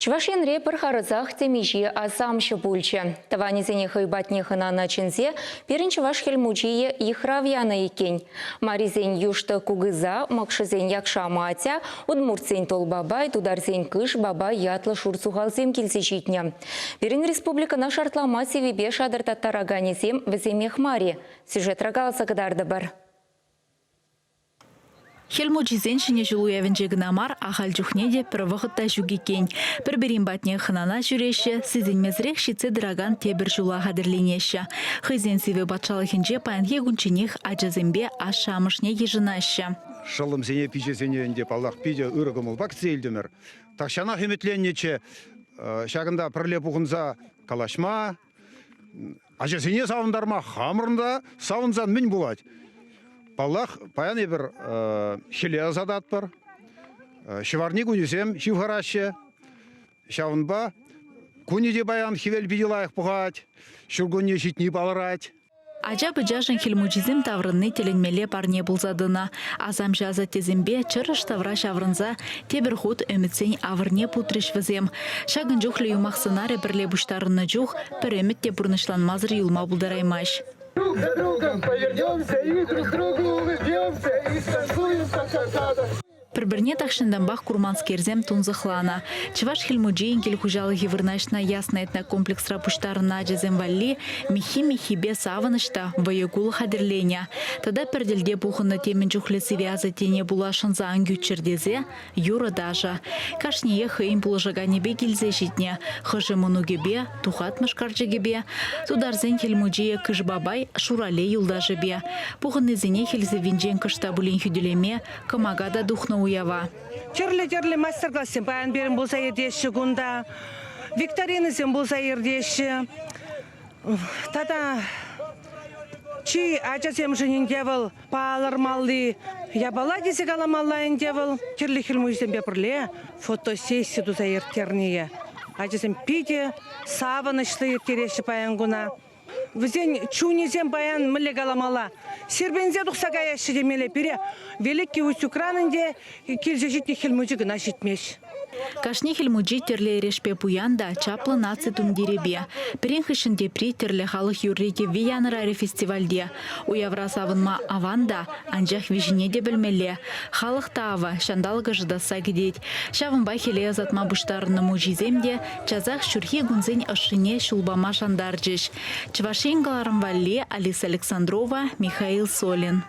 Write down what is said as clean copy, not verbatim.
Чувашин репер харызах темижи асамшы пульчы. Таванизене хайбатне хына начинзе, перін чуваш хельмучие их равяна екен. Маризен юшты кугыза, макшызен якша матя, удмуртсен толбабай, тударзен кыш баба ятлы шурцухалзем келсе житне. Перін республикана шартлама севебе шадыртаттараганезем віземех мари. Сюжет рагалса кадарды бар. Хельмучизен шине жылу явенжегіна мар ағал жүхнеде бір вғытта жүгекен. Бір-бірін батне хынана жүреші, сізін мезірек шице дыраган тебір жылу ғадырленеші. Хызен севе батшалықынже паянге күнченех ажазембе ашамышне ежінашы. Шылым сене пиче сенеінде палақ пиде үрігіміл бак сейлдімір. Тақшана хеметленнече шағында пірле бұғынза калашма, ажасене сауындарма хамырында сауынзан мін болады. Паллах паян ебір хиле азадат бар. Шеварни күнесем шивхараще. Шавынба күнеде баян хивел бидилайық бұғат. Шүргөнне житні балырать. Ажабы жашын хельмучизм таврынны теленмеле парне бұлзадына. Азам жаза тезімбе чырыш тавра шаврынза тебір худ өмітсен авырне путрыш візем. Шагын жүхлі юмақсынаре бірле бұштарыны жүх, бір өмітте бұрнышланмазыр юлма бұлдараймаш. Друг за другом повернемся и друг другу улыбнемся и станцуем как надо. Бір-бірне тақшындан бақ курманскерзем тунзықлана. Чываш хельмуджейн кел хужалы гевырнашна ясна этна комплекс рапуштарына жезем валли михи-михибе савынышта ваягул хадерленя. Тада пердельде пухынна темен жүхлесі вязы тене булашынза ангючердезе юра дажа. Кашнее хыйн пулажаганебе келзе житне. Хыжы мұнугебе, тухатмыш каржегебе. Тударзен хельмуджея кыжбабай шурале юлдажебе. Пухыннезене хельзе винжен кышта булен хүділеме, камагада духна уява. Черлі мастер-классын баян берін болса ердеші күнда. Викторинызен болса ердеші. Тада чи ажасем жынын девіл палырмалды. Ябала десек аламалайын девіл. Черлі хілмүйізден бепірле фотосессия дұза ертернее. Ажасем пиде савынышлы ертереші баян күна. Візен чунезен баян мүлі галамала. Сербензе дұқса ғаяшы демелі бере. Великий усть Украинінде келже житне хелмуджигына житмеш. Кашни хельмуджи терле решпе пуянда чаплы наци тундеребе. Перенхышынде при терле халық юрреге виянырары фестивальде. Уявра савынма аванда анжақ вижінеде білмеле. Халық тава шандалғы жыдаса гедет. Шавынба хеле азатма бұштарыны мужиземде чазақ шүрхе гүнзен ашыне шулбама шандарджиш. Чвашенгаларым валле Алиса Александрова, Михаил Солин.